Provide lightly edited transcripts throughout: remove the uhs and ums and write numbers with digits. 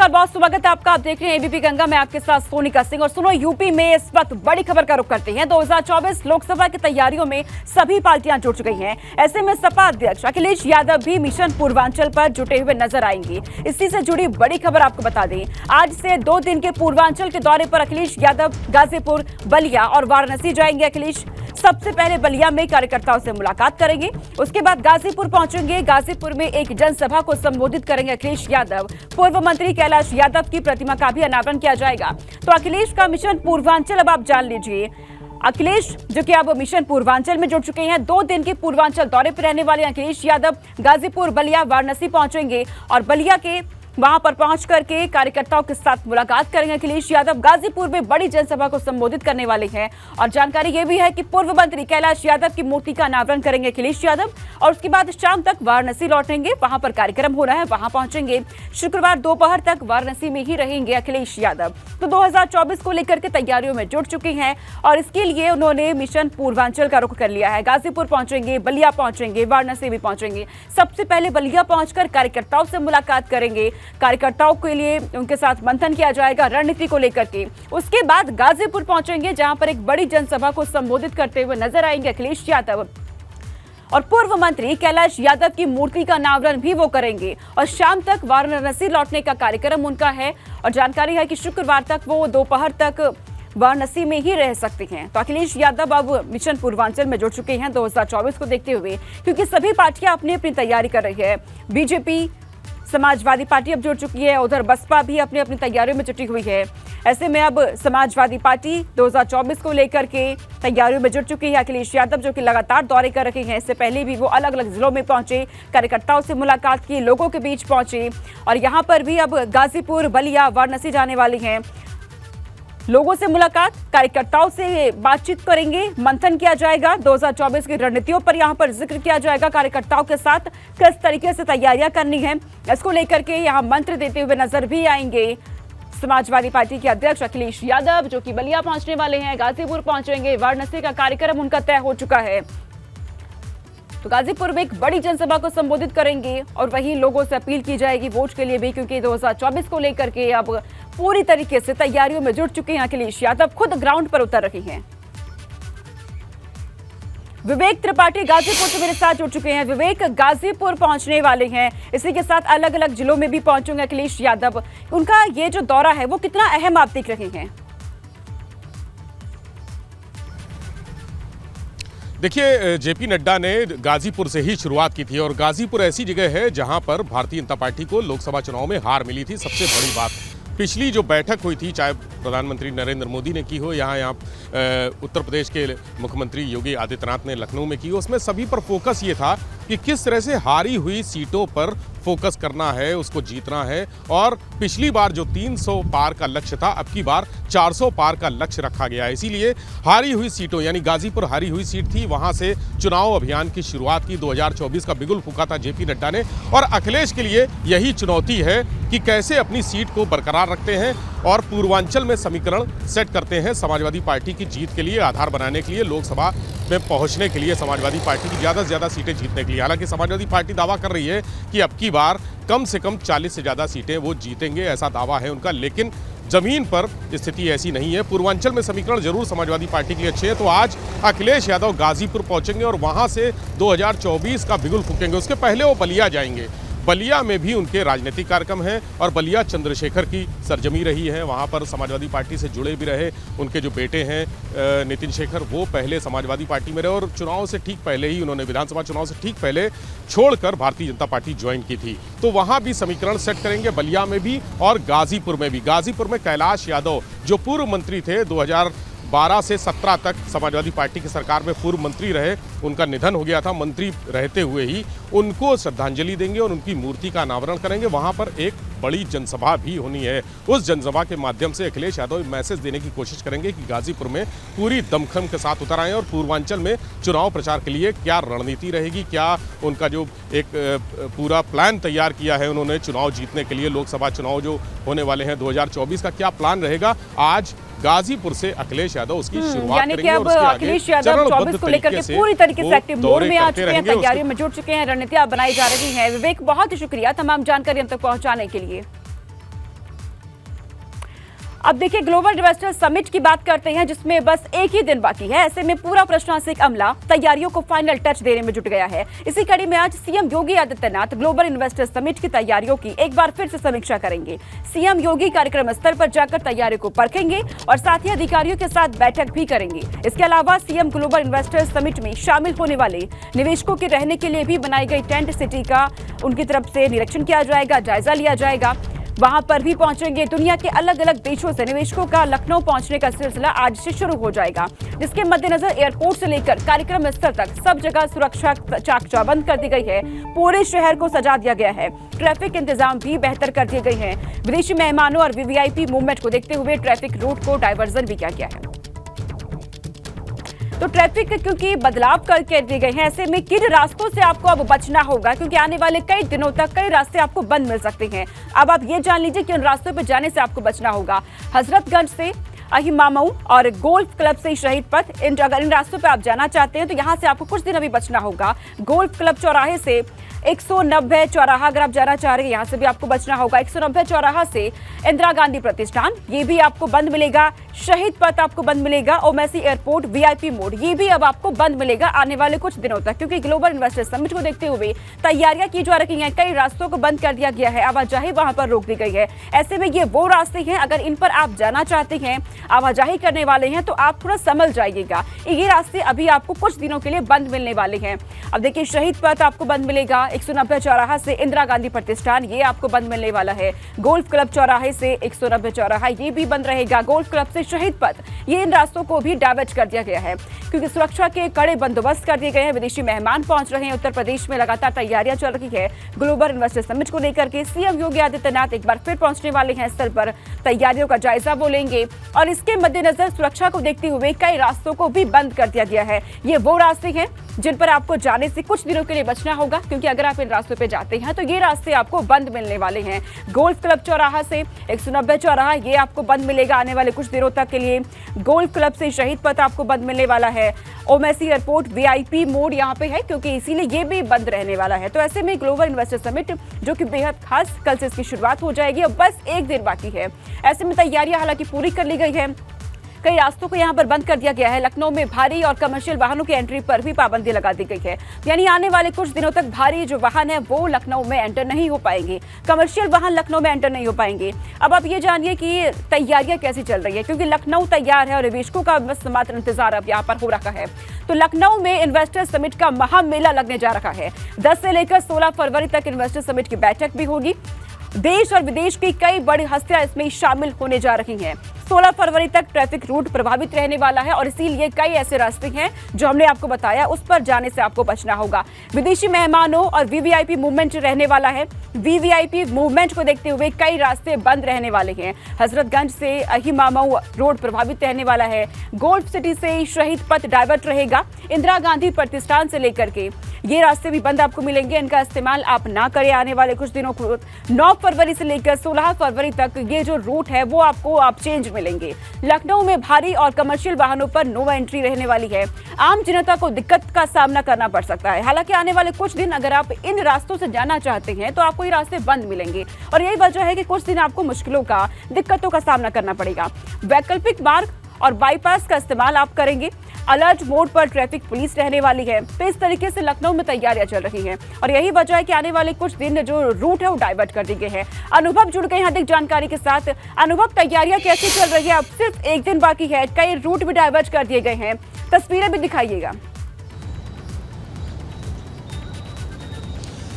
बहुत स्वागत है आपका। आप देख रहे हैं एबीपी गंगा में, आपके साथ सोनिका सिंह। और सुनो, यूपी में इस वक्त बड़ी खबर का रुख करते हैं। 2024 लोकसभा की तैयारियों में सभी पार्टियां जुट गई हैं। ऐसे में सपा अध्यक्ष अखिलेश यादव भी मिशन पूर्वांचल पर जुटे हुए नजर आएंगे। इसी से जुड़ी बड़ी खबर आपको बता दें, आज से 2 दिन के पूर्वांचल के दौरे पर अखिलेश यादव गाजीपुर, बलिया और वाराणसी जाएंगे। अखिलेश सबसे पहले बलिया में कार्यकर्ताओं से मुलाकात करेंगे, उसके बाद गाजीपुर पहुंचेंगे। गाजीपुर में एक जनसभा को संबोधित करेंगे अखिलेश यादव। पूर्व मंत्री कैलाश यादव की प्रतिमा का भी अनावरण किया जाएगा। तो अखिलेश का मिशन पूर्वांचल अब आप जान लीजिए। अखिलेश जो कि अब मिशन पूर्वांचल में जुड़ चुके हैं, 2 दिन के पूर्वांचल दौरे पर रहने वाले अखिलेश यादव गाजीपुर, बलिया, वाराणसी पहुंचेंगे और बलिया के वहां पर पहुंच करके कार्यकर्ताओं के साथ मुलाकात करेंगे। अखिलेश यादव गाजीपुर में बड़ी जनसभा को संबोधित करने वाले हैं और जानकारी यह भी है कि पूर्व मंत्री कैलाश यादव की मूर्ति का अनावरण करेंगे अखिलेश यादव और उसके बाद शाम तक वाराणसी लौटेंगे। वहां पर कार्यक्रम हो रहा है, वहां पहुंचेंगे। शुक्रवार दोपहर तक वाराणसी में ही रहेंगे अखिलेश यादव। तो 2024 को लेकर के तैयारियों में जुट चुके हैं और इसके लिए उन्होंने मिशन पूर्वांचल का रुख कर लिया है। गाजीपुर पहुंचेंगे, बलिया पहुंचेंगे, वाराणसी भी पहुंचेंगे। सबसे पहले बलिया पहुंचकर कार्यकर्ताओं से मुलाकात करेंगे। कार्यकर्ताओं के लिए उनके साथ मंथन किया जाएगा रणनीति को लेकर के। उसके बाद गाजीपुर पहुंचेंगे, जहां पर एक बड़ी जनसभा को संबोधित करते हुए नजर आएंगे अखिलेश यादव और पूर्व मंत्री कैलाश यादव की मूर्ति का अनावरण भी वो करेंगे और शाम तक वाराणसी लौटने का कार्यक्रम उनका है। और जानकारी है कि शुक्रवार तक वो दोपहर तक वाराणसी में ही रह सकते हैं। तो अखिलेश यादव अब मिशन पूर्वांचल में जुड़ चुके हैं 2024 को देखते हुए, क्योंकि सभी पार्टियां अपनी अपनी तैयारी कर रही है। बीजेपी, समाजवादी पार्टी अब जुड़ चुकी है, उधर बसपा भी अपनी अपनी तैयारियों में जुटी हुई है। ऐसे में अब समाजवादी पार्टी 2024 को लेकर के तैयारियों में जुट चुकी है। अखिलेश यादव जो कि लगातार दौरे कर रहे हैं, इससे पहले भी वो अलग अलग जिलों में पहुंचे, कार्यकर्ताओं से मुलाकात की, लोगों के बीच पहुंचे और यहाँ पर भी अब गाजीपुर, बलिया, वाराणसी जाने वाली हैं। लोगों से मुलाकात, कार्यकर्ताओं से बातचीत करेंगे, मंथन किया जाएगा। 2024 की रणनीतियों पर यहां पर जिक्र किया जाएगा। कार्यकर्ताओं के साथ किस तरीके से तैयारियां करनी है, इसको लेकर के यहां मंत्र देते हुए नजर भी आएंगे समाजवादी पार्टी के अध्यक्ष अखिलेश यादव, जो कि बलिया पहुंचने वाले हैं, गाजीपुर पहुंचेंगे। वाराणसी का कार्यक्रम उनका तय हो चुका है। तो गाजीपुर में एक बड़ी जनसभा को संबोधित करेंगे और वहीं लोगों से अपील की जाएगी वोट के लिए भी, क्योंकि 2024 को लेकर के अब पूरी तरीके से तैयारियों में जुट चुके हैं अखिलेश यादव, खुद ग्राउंड पर उतर रहे हैं। विवेक त्रिपाठी गाजीपुर से मेरे साथ जुड़ चुके हैं। विवेक, गाजीपुर पहुंचने वाले हैं, इसी के साथ अलग अलग जिलों में भी पहुंचेंगे अखिलेश यादव। उनका ये जो दौरा है वो कितना अहम आप देख रहे हैं? देखिए, जेपी नड्डा ने गाजीपुर से ही शुरुआत की थी और गाजीपुर ऐसी जगह है जहां पर भारतीय जनता पार्टी को लोकसभा चुनाव में हार मिली थी। सबसे बड़ी बात, पिछली जो बैठक हुई थी, चाहे प्रधानमंत्री नरेंद्र मोदी ने की हो, यहाँ उत्तर प्रदेश के मुख्यमंत्री योगी आदित्यनाथ ने लखनऊ में की हो, उसमें सभी पर फोकस ये था कि किस तरह से हारी हुई सीटों पर फोकस करना है, उसको जीतना है। और पिछली बार जो 300 पार का लक्ष्य था, अब की बार 400 पार का लक्ष्य रखा गया है। इसीलिए हारी हुई सीटों, यानी गाजीपुर हारी हुई सीट थी, वहां से चुनाव अभियान की शुरुआत की। 2024 का बिगुल फूंका था जेपी नड्डा ने और अखिलेश के लिए यही चुनौती है कि कैसे अपनी सीट को बरकरार रखते हैं और पूर्वांचल में समीकरण सेट करते हैं समाजवादी पार्टी की जीत के लिए, आधार बनाने के लिए, लोकसभा में पहुंचने के लिए, समाजवादी पार्टी की ज़्यादा से ज़्यादा सीटें जीतने के लिए। हालांकि समाजवादी पार्टी दावा कर रही है कि अब की बार कम से कम 40 से ज़्यादा सीटें वो जीतेंगे, ऐसा दावा है उनका, लेकिन जमीन पर स्थिति ऐसी नहीं है। पूर्वांचल में समीकरण जरूर समाजवादी पार्टी के लिए अच्छे हैं। तो आज अखिलेश यादव गाजीपुर पहुंचेंगे और वहां से 2024 का बिगुल फूकेंगे। उसके पहले वो बलिया जाएंगे। बलिया में भी उनके राजनीतिक कार्यक्रम हैं और बलिया चंद्रशेखर की सरजमी रही है, वहाँ पर समाजवादी पार्टी से जुड़े भी रहे। उनके जो बेटे हैं नितिन शेखर, वो पहले समाजवादी पार्टी में रहे और चुनाव से ठीक पहले ही उन्होंने, विधानसभा चुनाव से ठीक पहले छोड़कर भारतीय जनता पार्टी ज्वाइन की थी। तो वहाँ भी समीकरण सेट करेंगे, बलिया में भी और गाजीपुर में भी। गाजीपुर में कैलाश यादव जो पूर्व मंत्री थे, 2012 से 17 तक समाजवादी पार्टी की सरकार में पूर्व मंत्री रहे, उनका निधन हो गया था मंत्री रहते हुए ही, उनको श्रद्धांजलि देंगे और उनकी मूर्ति का अनावरण करेंगे। वहां पर एक बड़ी जनसभा भी होनी है। उस जनसभा के माध्यम से अखिलेश यादव मैसेज देने की कोशिश करेंगे कि गाजीपुर में पूरी दमखम के साथ उतर आएं और पूर्वांचल में चुनाव प्रचार के लिए क्या रणनीति रहेगी, क्या उनका जो एक पूरा प्लान तैयार किया है उन्होंने चुनाव जीतने के लिए, लोकसभा चुनाव जो होने वाले हैं 2024 का क्या प्लान रहेगा। आज गाजीपुर से अखिलेश यादव उसकी शुरुआत करेंगे और उसके आगे अखिलेश यादव 24 को लेकर के पूरी तरीके से एक्टिव मोड में आ चुके हैं, तैयारियों में जुट चुके हैं, रणनीतियां बनाई जा रही हैं। विवेक, बहुत ही शुक्रिया तमाम जानकारी हम तक पहुंचाने के लिए। अब देखिए ग्लोबल इन्वेस्टर समिट की बात करते हैं, जिसमें बस एक ही दिन बाकी है। ऐसे में पूरा प्रशासनिक अमला तैयारियों को फाइनल टच देने में जुट गया है। इसी कड़ी में आज CM Yogi Adityanath global investor summit की तैयारियों की एक बार फिर से समीक्षा करेंगे। सीएम योगी कार्यक्रम स्थल पर जाकर तैयारियों को परखेंगे और साथ ही अधिकारियों के साथ बैठक भी करेंगे। इसके अलावा सीएम ग्लोबल इन्वेस्टर समिट में शामिल होने वाले निवेशकों के रहने के लिए भी बनाई गई टेंट सिटी का उनकी तरफ से निरीक्षण किया जाएगा, जायजा लिया जाएगा। वहां पर भी पहुंचेंगे। दुनिया के अलग अलग देशों से निवेशकों का लखनऊ पहुंचने का सिलसिला आज से शुरू हो जाएगा, जिसके मद्देनजर एयरपोर्ट से लेकर कार्यक्रम स्थल तक सब जगह सुरक्षा चाक चौबंद कर दी गई है। पूरे शहर को सजा दिया गया है। ट्रैफिक इंतजाम भी बेहतर कर दिए गए हैं। विदेशी मेहमानों और वीवीआईपी मूवमेंट को देखते हुए ट्रैफिक रूट को डायवर्जन भी किया गया है। तो ट्रैफिक क्योंकि बदलाव कर दिए गए हैं, ऐसे में किन रास्तों से आपको अब बचना होगा, क्योंकि आने वाले कई दिनों तक कई रास्ते आपको बंद मिल सकते हैं। अब आप ये जान लीजिए कि उन रास्तों पर जाने से आपको बचना होगा। हजरतगंज से अहिमामऊ और गोल्फ क्लब से शहीद पथ, अगर इन रास्तों पे आप जाना चाहते हैं तो यहाँ से आपको कुछ दिन अभी बचना होगा। गोल्फ क्लब चौराहे से 190 चौराहा अगर आप जाना चाह रहे हैं, यहाँ से भी आपको बचना होगा। 190 चौराहा से इंदिरा गांधी प्रतिष्ठान, ये भी आपको बंद मिलेगा। शहीद पथ आपको बंद मिलेगा। ओमैसी एयरपोर्ट वीआईपी मोड, ये भी अब आपको बंद मिलेगा आने वाले कुछ दिनों तक, क्योंकि ग्लोबल इन्वेस्टर समिट को देखते हुए तैयारियां की जा रही हैं। कई रास्तों को बंद कर दिया गया है, आवाजाही वहां पर रोक दी गई है। ऐसे में ये वो रास्ते हैं, अगर इन पर आप जाना चाहते हैं, आवाजाही करने वाले हैं, तो आप थोड़ा समझ जाइएगा। ये रास्ते अभी आपको कुछ दिनों के लिए बंद मिलने वाले हैं। अब देखिए शहीद पथ आपको बंद मिलेगा। 190 चौराहा से इंदिरा गांधी प्रतिष्ठान, ये आपको बंद मिलने वाला है। गोल्फ क्लब चौराहे से 190 चौराहा, ये भी बंद रहेगा। गोल्फ क्लब से शहीद पथ, ये इन रास्तों को भी डाइवर्ट कर दिया गया है, क्योंकि सुरक्षा के कड़े बंदोबस्त कर दिए गए हैं। विदेशी मेहमान पहुंच रहे हैं। उत्तर प्रदेश में लगातार तैयारियां चल रही है ग्लोबल इन्वेस्टर समिट को लेकर के। सीएम योगी आदित्यनाथ एक बार फिर पहुंचने वाले हैं स्थल पर, तैयारियों का जायजा वो लेंगे और इसके मद्देनजर सुरक्षा को देखते हुए कई रास्तों को भी बंद कर दिया गया है। ये वो रास्ते हैं जिन पर आपको जाने से कुछ दिनों के लिए बचना होगा, क्योंकि अगर आप इन रास्तों पे जाते हैं तो ये रास्ते आपको बंद मिलने वाले हैं। गोल्फ क्लब चौराहा से 190 चौराहा, ये आपको बंद मिलेगा आने वाले कुछ दिनों तक के लिए। गोल्फ क्लब से शहीद पथ आपको बंद मिलने वाला है। ओमैसी एयरपोर्ट वीआईपी मोड यहाँ पे है, क्योंकि इसीलिए ये भी बंद रहने वाला है। तो ऐसे में ग्लोबल इन्वेस्टर समिट जो कि बेहद खास, कल से इसकी शुरुआत हो जाएगी। अब बस एक दिन बाकी है। ऐसे में तैयारियां हालांकि पूरी कर ली गई है। कई रास्तों को यहां पर बंद कर दिया गया है। लखनऊ में भारी और कमर्शियल वाहनों की एंट्री पर भी पाबंदी लगा दी गई है, यानी आने वाले कुछ दिनों तक भारी जो वाहन है वो लखनऊ में एंटर नहीं हो पाएंगे। कमर्शियल वाहन लखनऊ में एंटर नहीं हो पाएंगे। अब आप ये जानिए कि तैयारियां कैसी चल रही है, क्योंकि लखनऊ तैयार है और निवेशकों का बस मात्र इंतजार अब यहाँ पर हो रखा है। तो लखनऊ में इन्वेस्टर समिट का महामेला लगने जा रहा है। 10 से लेकर 16 फरवरी तक इन्वेस्टर समिट की बैठक भी होगी। देश और विदेश की कई बड़ी हस्तियां इसमें शामिल होने जा रही हैं। 16 फरवरी तक ट्रैफिक रूट प्रभावित रहने वाला है और इसीलिए कई ऐसे रास्ते हैं जो हमने आपको बताया, उस पर जाने से आपको बचना होगा। विदेशी मेहमानों और वीवीआईपी मूवमेंट रहने वाला है। वीवीआईपी मूवमेंट को देखते हुए कई रास्ते बंद रहने वाले हैं। हजरतगंज से अहिमामऊ रोड प्रभावित रहने वाला है। गोल्फ सिटी से शहीद पथ डाइवर्ट रहेगा। इंदिरा गांधी प्रतिष्ठान से लेकर के ये रास्ते भी बंद आपको मिलेंगे। इनका इस्तेमाल आप ना करें आने वाले कुछ दिनों को। 9 फरवरी से लेकर 16 फरवरी तक ये जो रूट है वो आपको आप चेंज मिलेंगे। लखनऊ में भारी और कमर्शियल वाहनों पर नो एंट्री रहने वाली है। आम जनता को दिक्कत का सामना करना पड़ सकता है। हालांकि आने वाले कुछ दिन अगर आप इन रास्तों से जाना चाहते हैं तो आपको ये रास्ते बंद मिलेंगे और यही वजह है कि कुछ दिन आपको मुश्किलों का, दिक्कतों का सामना करना पड़ेगा। वैकल्पिक मार्ग और बाईपास का इस्तेमाल आप करेंगे। अलर्ट मोड पर ट्रैफिक पुलिस रहने वाली है। तो इस तरीके से लखनऊ में तैयारियां चल रही हैं और यही वजह है कि आने वाले कुछ दिन जो रूट है वो डाइवर्ट कर दिए गए हैं। अनुभव जुड़ गए हैं अधिक जानकारी के साथ। अनुभव, तैयारियां कैसी चल रही है? अब सिर्फ एक दिन बाकी है, कई रूट भी डाइवर्ट कर दिए गए हैं, तस्वीरें भी दिखाइएगा।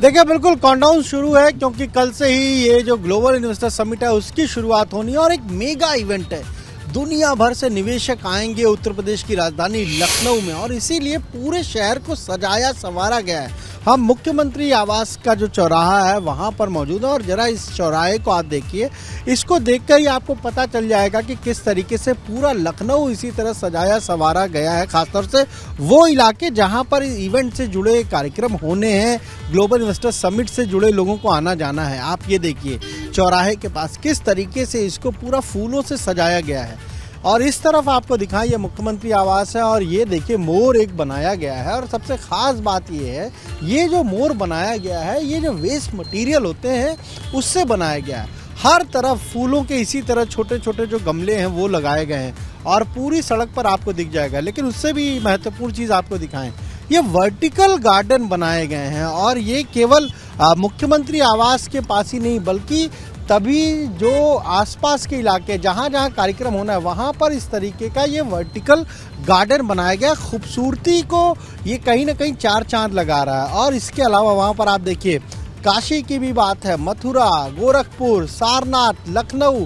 देखिए बिल्कुल काउंटडाउन शुरू है, क्योंकि कल से ही ये जो ग्लोबल इन्वेस्टर समिट है उसकी शुरुआत होनी है और एक मेगा इवेंट है। दुनिया भर से निवेशक आएंगे उत्तर प्रदेश की राजधानी लखनऊ में और इसीलिए पूरे शहर को सजाया संवारा गया है। हम मुख्यमंत्री आवास का जो चौराहा है वहाँ पर मौजूद है और जरा इस चौराहे को आप देखिए। इसको देखकर ही आपको पता चल जाएगा कि किस तरीके से पूरा लखनऊ इसी तरह सजाया संवारा गया है। खासतौर से वो इलाके जहाँ पर इवेंट से जुड़े कार्यक्रम होने हैं, ग्लोबल इन्वेस्टर समिट से जुड़े लोगों को आना जाना है। आप ये देखिए चौराहे के पास किस तरीके से इसको पूरा फूलों से सजाया गया है और इस तरफ आपको दिखाएं ये मुख्यमंत्री आवास है और ये देखिए मोर एक बनाया गया है। और सबसे खास बात ये है, ये जो मोर बनाया गया है ये जो वेस्ट मटेरियल होते हैं उससे बनाया गया है हर तरफ फूलों के इसी तरह छोटे छोटे जो गमले हैं वो लगाए गए हैं और पूरी सड़क पर आपको दिख जाएगा। लेकिन उससे भी महत्वपूर्ण चीज़ आपको दिखाएं, ये वर्टिकल गार्डन बनाए गए हैं और ये केवल मुख्यमंत्री आवास के पास ही नहीं बल्कि तभी जो आसपास के इलाके जहाँ जहाँ कार्यक्रम होना है वहाँ पर इस तरीके का ये वर्टिकल गार्डन बनाया गया। खूबसूरती को ये कहीं ना कहीं चार चांद लगा रहा है। और इसके अलावा वहाँ पर आप देखिए काशी की भी बात है, मथुरा, गोरखपुर, सारनाथ, लखनऊ,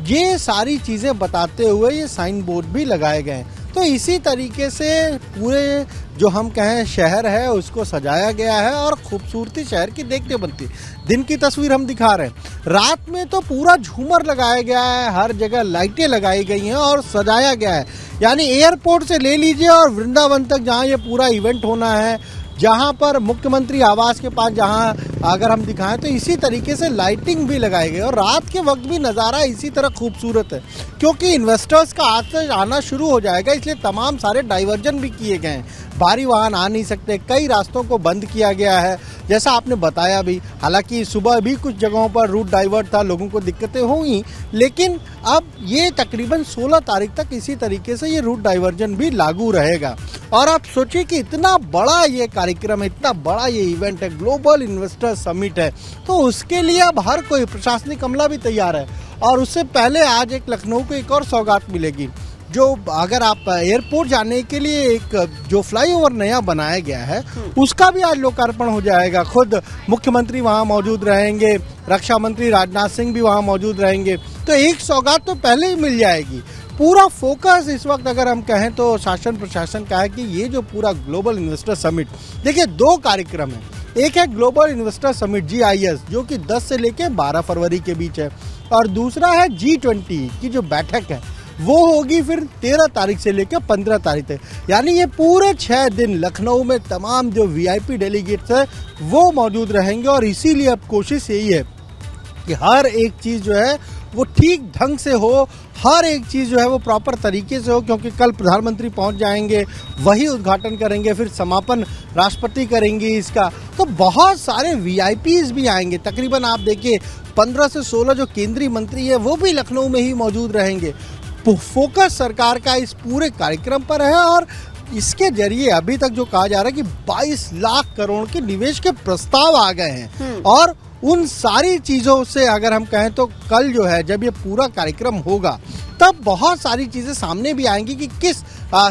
ये सारी चीज़ें बताते हुए ये साइन बोर्ड भी लगाए गए हैं। तो इसी तरीके से पूरे जो हम कहें शहर है उसको सजाया गया है और खूबसूरती शहर की देखने बनती है। दिन की तस्वीर हम दिखा रहे हैं, रात में तो पूरा झूमर लगाया गया है, हर जगह लाइटें लगाई गई हैं और सजाया गया है। यानी एयरपोर्ट से ले लीजिए और वृंदावन तक जहाँ ये पूरा इवेंट होना है, जहाँ पर मुख्यमंत्री आवास के पास जहाँ अगर हम दिखाएं तो इसी तरीके से लाइटिंग भी लगाई गई और रात के वक्त भी नज़ारा इसी तरह खूबसूरत है। क्योंकि इन्वेस्टर्स का आज से आना शुरू हो जाएगा इसलिए तमाम सारे डाइवर्जन भी किए गए हैं। भारी वाहन आ नहीं सकते, कई रास्तों को बंद किया गया है जैसा आपने बताया भी। हालांकि सुबह भी कुछ जगहों पर रूट डाइवर्ट था, लोगों को दिक्कतें हुई, लेकिन अब ये तकरीबन 16 तारीख तक इसी तरीके से ये रूट डाइवर्जन भी लागू रहेगा। और आप सोचिए कि इतना बड़ा ये कार्यक्रम है, इतना बड़ा ये इवेंट है, ग्लोबल इन्वेस्टर समिट है, तो उसके लिए अब हर कोई प्रशासनिक अमला भी तैयार है। और उससे पहले आज एक लखनऊ को एक और सौगात मिलेगी, जो अगर आप एयरपोर्ट जाने के लिए एक जो फ्लाईओवर नया बनाया गया है उसका भी आज लोकार्पण हो जाएगा। खुद मुख्यमंत्री वहां मौजूद रहेंगे, रक्षा मंत्री राजनाथ सिंह भी वहां मौजूद रहेंगे, तो एक सौगात तो पहले ही मिल जाएगी। पूरा फोकस इस वक्त अगर हम कहें तो शासन प्रशासन का है कि ये जो पूरा ग्लोबल इन्वेस्टर समिट, देखिए 2 कार्यक्रम है। एक है ग्लोबल इन्वेस्टर समिट GIS जो कि 10 से लेकर 12 फरवरी के बीच है और दूसरा है G20 की जो बैठक है वो होगी फिर 13 तारीख से लेकर 15 तारीख तक। यानी ये पूरे 6 दिन लखनऊ में तमाम जो VIP डेलीगेट्स है वो मौजूद रहेंगे और इसीलिए अब कोशिश यही है कि हर एक चीज़ जो है वो ठीक ढंग से हो, हर एक चीज़ जो है वो प्रॉपर तरीके से हो। क्योंकि कल प्रधानमंत्री पहुंच जाएंगे, वही उद्घाटन करेंगे, फिर समापन राष्ट्रपति करेंगे इसका, तो बहुत सारे VIPs भी आएंगे। तकरीबन आप देखिए 15 से 16 जो केंद्रीय मंत्री है वो भी लखनऊ में ही मौजूद रहेंगे। फोकस सरकार का इस पूरे कार्यक्रम पर है और इसके जरिए अभी तक जो कहा जा रहा है कि 22 लाख करोड़ के निवेश के प्रस्ताव आ गए हैं। और उन सारी चीज़ों से अगर हम कहें तो कल जो है जब ये पूरा कार्यक्रम होगा तब बहुत सारी चीजें सामने भी आएंगी कि किस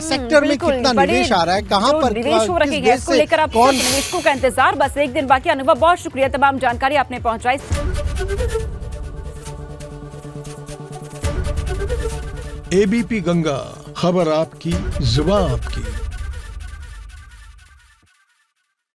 सेक्टर में कितना निवेश आ रहा है, कहाँ पर निवेश हो रही है, इसको लेकर आप कौन निवेशकों का इंतजार। बस एक दिन बाकी। अनुभव, बहुत शुक्रिया, तमाम जानकारी आपने पहुंचाई। ABP गंगा, खबर आपकी, जुबान आपकी।